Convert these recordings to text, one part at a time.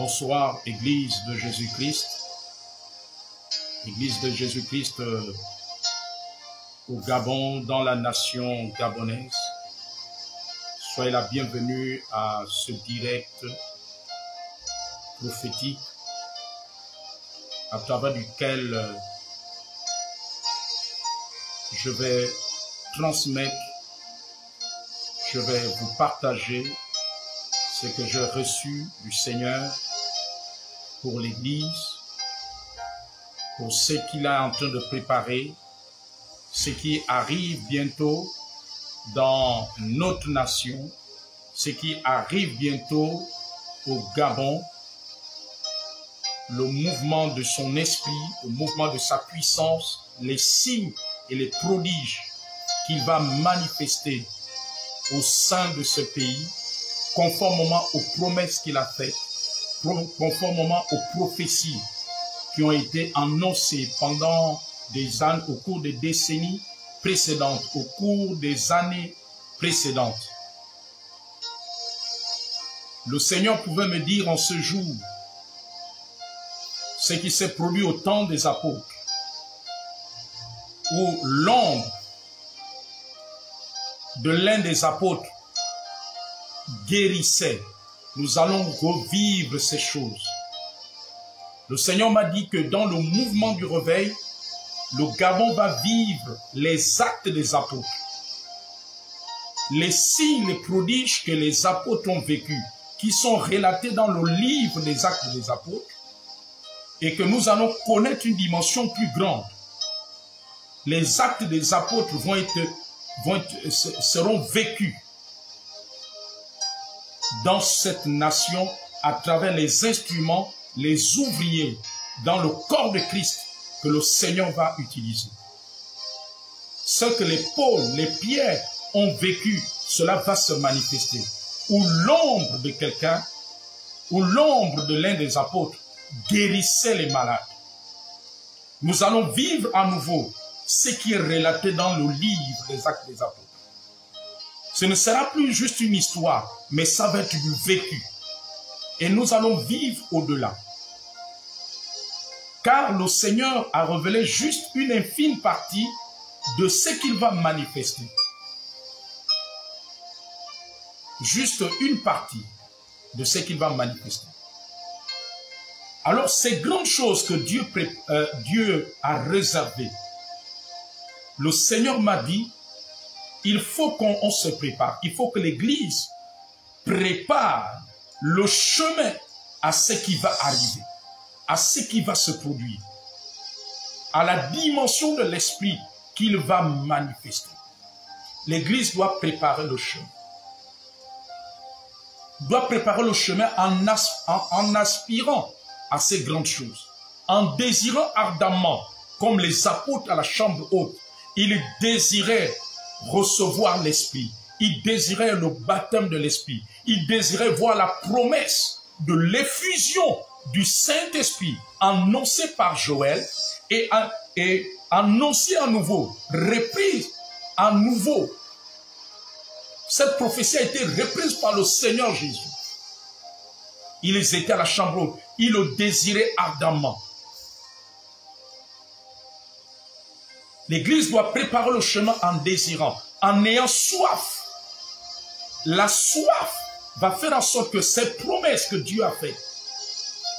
Bonsoir, Église de Jésus-Christ. Église de Jésus-Christ au Gabon, dans la nation gabonaise. Soyez la bienvenue à ce direct prophétique à travers duquel je vais transmettre, je vais vous partager ce que j'ai reçu du Seigneur pour l'Église, pour ce qu'il est en train de préparer, ce qui arrive bientôt dans notre nation, ce qui arrive bientôt au Gabon, le mouvement de son esprit, le mouvement de sa puissance, les signes et les prodiges qu'il va manifester au sein de ce pays, conformément aux promesses qu'il a faites, conformément aux prophéties qui ont été annoncées pendant des années, au cours des décennies précédentes, au cours des années précédentes. Le Seigneur pouvait me dire en ce jour ce qui s'est produit au temps des apôtres, où l'ombre de l'un des apôtres guérissait. Nous allons revivre ces choses. Le Seigneur m'a dit que dans le mouvement du réveil, le Gabon va vivre les actes des apôtres. Les signes, les prodiges que les apôtres ont vécus, qui sont relatés dans le livre des actes des apôtres, et que nous allons connaître une dimension plus grande. Les actes des apôtres seront vécus dans cette nation à travers les instruments, les ouvriers dans le corps de Christ que le Seigneur va utiliser. Ce que les Paul, les Pierre ont vécu, cela va se manifester. Où l'ombre de quelqu'un, ou l'ombre de l'un des apôtres guérissait les malades. Nous allons vivre à nouveau ce qui est relaté dans le livre des Actes des Apôtres. Ce ne sera plus juste une histoire, mais ça va être du vécu. Et nous allons vivre au-delà. Car le Seigneur a révélé juste une infime partie de ce qu'il va manifester. Juste une partie de ce qu'il va manifester. Alors, ces grandes choses que Dieu a réservées, le Seigneur m'a dit, il faut qu'on se prépare. Il faut que l'Église prépare le chemin à ce qui va arriver, à ce qui va se produire, à la dimension de l'esprit qu'il va manifester. L'Église doit préparer le chemin. Doit préparer le chemin en aspirant à ces grandes choses, en désirant ardemment, comme les apôtres à la chambre haute, ils désiraient recevoir l'Esprit, ils désiraient le baptême de l'Esprit, ils désiraient voir la promesse de l'effusion du Saint-Esprit annoncée par Joël et annoncée à nouveau, reprise à nouveau. Cette prophétie a été reprise par le Seigneur Jésus. Ils étaient à la chambre haute, ils le désiraient ardemment. L'Église doit préparer le chemin en désirant, en ayant soif. La soif va faire en sorte que ces promesses que Dieu a faites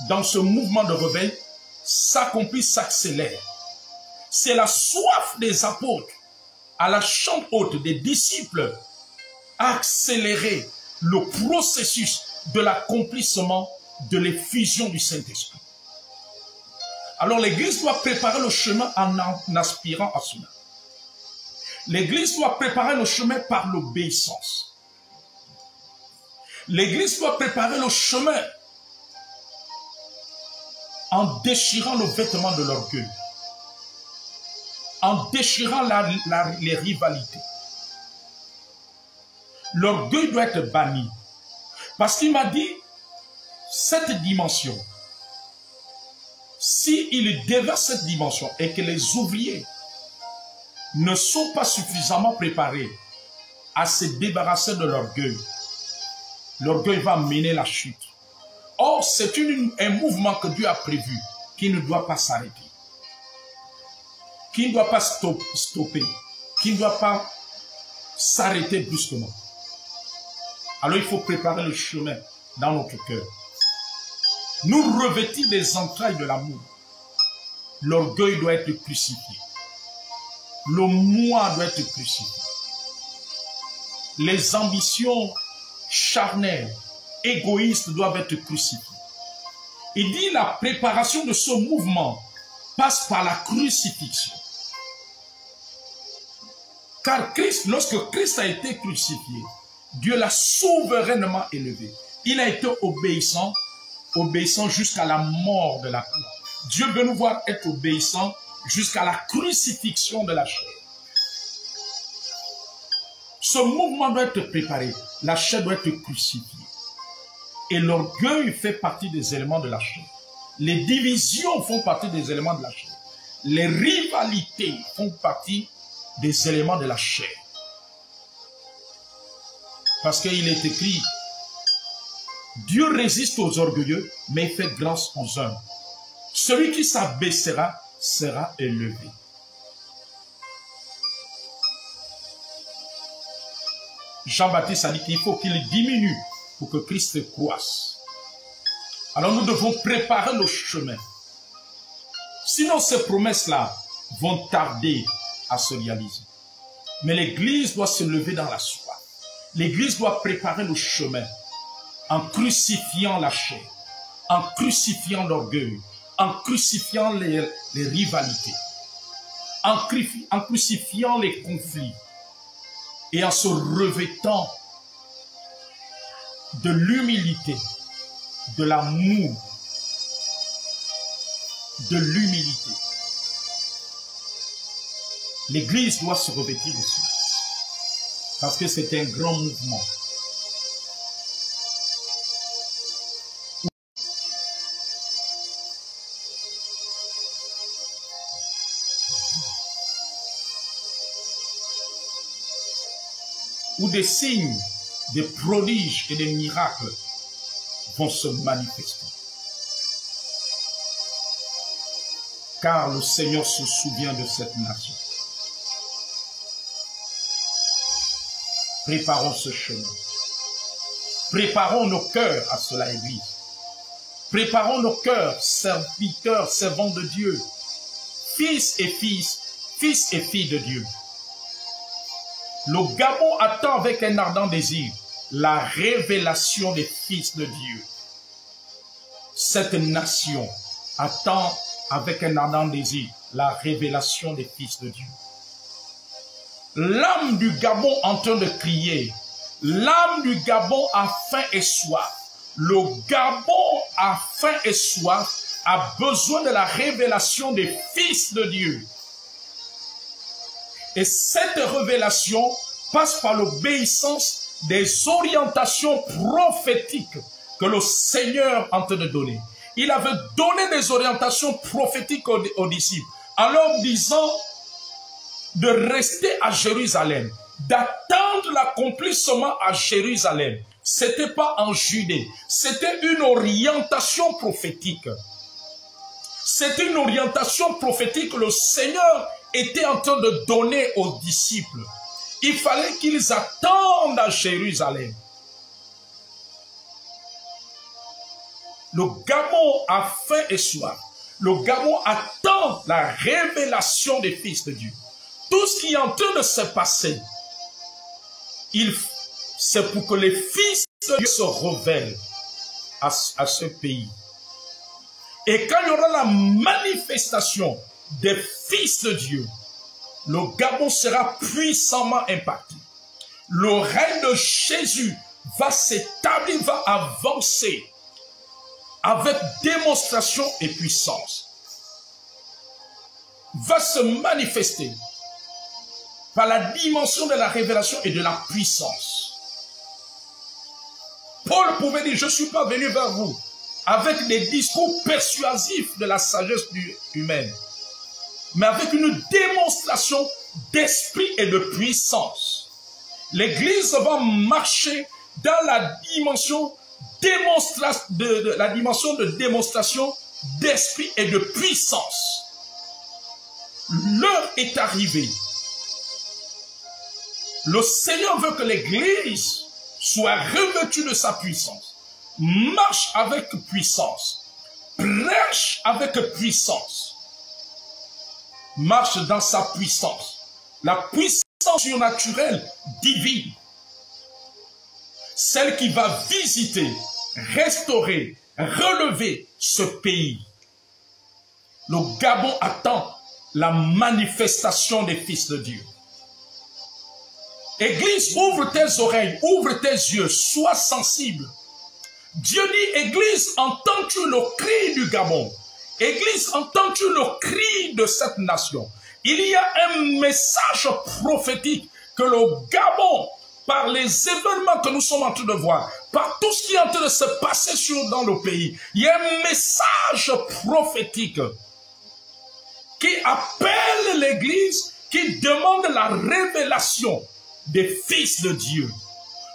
dans ce mouvement de réveil s'accomplissent, s'accélèrent. C'est la soif des apôtres à la chambre haute des disciples à accélérer le processus de l'accomplissement de l'effusion du Saint-Esprit. Alors l'Église doit préparer le chemin en aspirant à cela. L'Église doit préparer le chemin par l'obéissance. L'Église doit préparer le chemin en déchirant le vêtement de l'orgueil, en déchirant les rivalités. L'orgueil doit être banni. Parce qu'il m'a dit, cette dimension, s'il déverse cette dimension et que les ouvriers ne sont pas suffisamment préparés à se débarrasser de l'orgueil, l'orgueil va mener la chute. Or, c'est un mouvement que Dieu a prévu, qui ne doit pas s'arrêter, qui ne doit pas stopper, qui ne doit pas s'arrêter brusquement. Alors, il faut préparer le chemin dans notre cœur. Nous revêtir des entrailles de l'amour. L'orgueil doit être crucifié. Le moi doit être crucifié. Les ambitions charnelles, égoïstes doivent être crucifiées. Il dit la préparation de ce mouvement passe par la crucifixion. Car Christ, lorsque Christ a été crucifié, Dieu l'a souverainement élevé. Il a été obéissant jusqu'à la mort de la croix. Dieu veut nous voir être obéissants jusqu'à la crucifixion de la chair. Ce mouvement doit être préparé. La chair doit être crucifiée. Et l'orgueil fait partie des éléments de la chair. Les divisions font partie des éléments de la chair. Les rivalités font partie des éléments de la chair. Parce qu'il est écrit, Dieu résiste aux orgueilleux, mais il fait grâce aux humbles. Celui qui s'abaissera sera élevé. Jean-Baptiste a dit qu'il faut qu'il diminue pour que Christ croisse. Alors nous devons préparer le chemin. Sinon ces promesses-là vont tarder à se réaliser. Mais l'Église doit se lever dans la soif. L'Église doit préparer le chemin en crucifiant la chair, en crucifiant l'orgueil, en crucifiant les rivalités, en crucifiant les conflits et en se revêtant de l'humilité, de l'amour, de l'humilité. L'Église doit se revêtir de cela parce que c'est un grand mouvement. Où des signes, des prodiges et des miracles vont se manifester. Car le Seigneur se souvient de cette nation. Préparons ce chemin. Préparons nos cœurs à cela, Église. Préparons nos cœurs, serviteurs, servants de Dieu, fils et filles de Dieu. Le Gabon attend avec un ardent désir la révélation des fils de Dieu. Cette nation attend avec un ardent désir la révélation des fils de Dieu. L'âme du Gabon en train de crier. L'âme du Gabon a faim et soif. Le Gabon a faim et soif, a besoin de la révélation des fils de Dieu. Et cette révélation passe par l'obéissance des orientations prophétiques que le Seigneur est en train de donner. Il avait donné des orientations prophétiques aux disciples en leur disant de rester à Jérusalem, d'attendre l'accomplissement à Jérusalem. Ce n'était pas en Judée, c'était une orientation prophétique. C'était une orientation prophétique que le Seigneur était en train de donner aux disciples. Il fallait qu'ils attendent à Jérusalem. Le Gabon a faim et soif. Le Gabon attend la révélation des fils de Dieu. Tout ce qui est en train de se passer, c'est pour que les fils de Dieu se révèlent à ce pays. Et quand il y aura la manifestation des fils de Dieu, le Gabon sera puissamment impacté. Le règne de Jésus va s'établir, va avancer avec démonstration et puissance. Va se manifester par la dimension de la révélation et de la puissance. Paul pouvait dire, je ne suis pas venu vers vous avec des discours persuasifs de la sagesse humaine, mais avec une démonstration d'esprit et de puissance. L'Église va marcher dans la dimension la dimension de démonstration d'esprit et de puissance. L'heure est arrivée. Le Seigneur veut que l'Église soit revêtue de sa puissance, marche avec puissance, prêche avec puissance, marche dans sa puissance, la puissance surnaturelle divine, celle qui va visiter, restaurer, relever ce pays. Le Gabon attend la manifestation des fils de Dieu. Église, ouvre tes oreilles, ouvre tes yeux, sois sensible. Dieu dit, Église, entends-tu le cri du Gabon? Église, entends-tu le cri de cette nation? Il y a un message prophétique que le Gabon, par les événements que nous sommes en train de voir, par tout ce qui est en train de se passer dans le pays, il y a un message prophétique qui appelle l'Église, qui demande la révélation des fils de Dieu.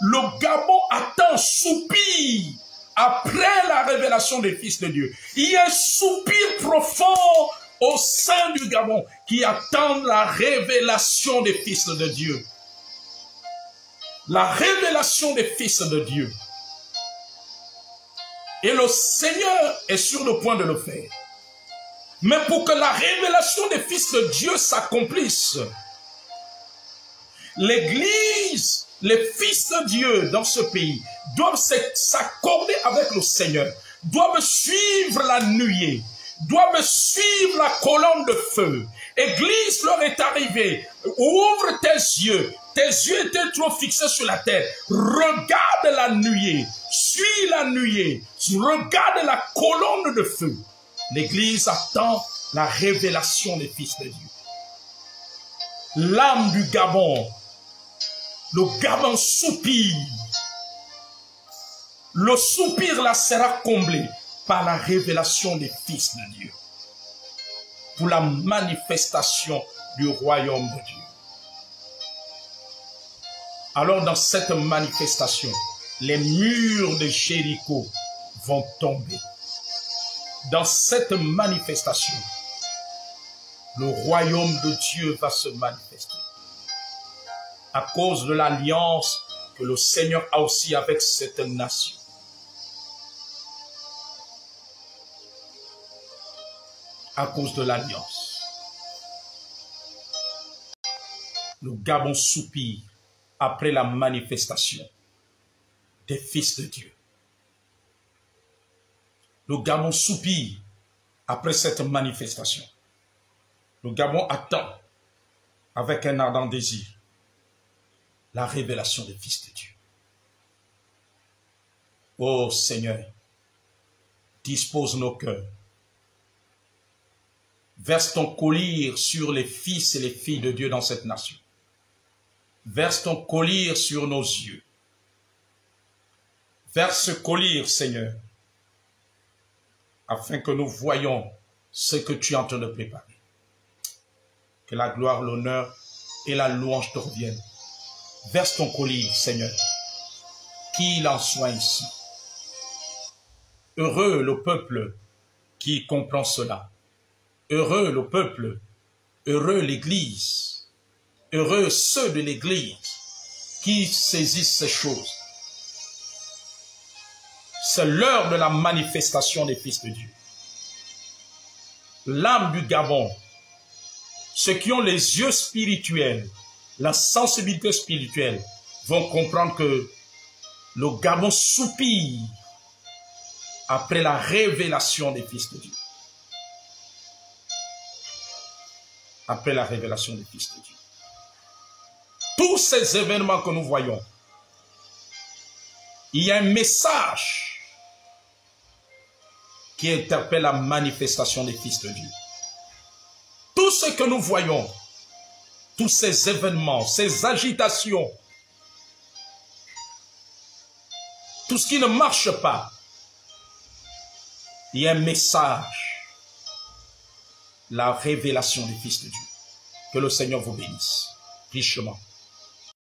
Le Gabon attend, soupire après la révélation des fils de Dieu. Il y a un soupir profond au sein du Gabon qui attend la révélation des fils de Dieu. La révélation des fils de Dieu. Et le Seigneur est sur le point de le faire. Mais pour que la révélation des fils de Dieu s'accomplisse, l'Église, les fils de Dieu dans ce pays doivent s'accorder avec le Seigneur, doivent suivre la nuée, doivent suivre la colonne de feu. Église, l'heure est arrivée. Ouvre tes yeux étaient trop fixés sur la terre. Regarde la nuée, suis la nuée, regarde la colonne de feu. L'Église attend la révélation des fils de Dieu. L'âme du Gabon, le Gabon soupire. Le soupir là sera comblé par la révélation des fils de Dieu. Pour la manifestation du royaume de Dieu. Alors dans cette manifestation, les murs de Jéricho vont tomber. Dans cette manifestation, le royaume de Dieu va se manifester. À cause de l'alliance que le Seigneur a aussi avec cette nation. À cause de l'alliance. Le Gabon soupire après la manifestation des fils de Dieu. Le Gabon soupire après cette manifestation. Le Gabon attend avec un ardent désir la révélation des fils de Dieu. Ô Seigneur, dispose nos cœurs. Verse ton collier sur les fils et les filles de Dieu dans cette nation. Verse ton collier sur nos yeux. Verse ce collier, Seigneur, afin que nous voyions ce que tu es en train de préparer. Que la gloire, l'honneur et la louange te reviennent. Verse ton collier, Seigneur, qu'il en soit ici. Heureux le peuple qui comprend cela. Heureux le peuple, heureux l'Église, heureux ceux de l'Église qui saisissent ces choses. C'est l'heure de la manifestation des fils de Dieu. L'âme du Gabon, ceux qui ont les yeux spirituels, la sensibilité spirituelle, vont comprendre que le Gabon soupire après la révélation des fils de Dieu. Après la révélation des fils de Dieu. Tous ces événements que nous voyons, il y a un message qui interpelle la manifestation des fils de Dieu. Tout ce que nous voyons, tous ces événements, ces agitations, tout ce qui ne marche pas, il y a un message. La révélation du Fils de Dieu. Que le Seigneur vous bénisse richement.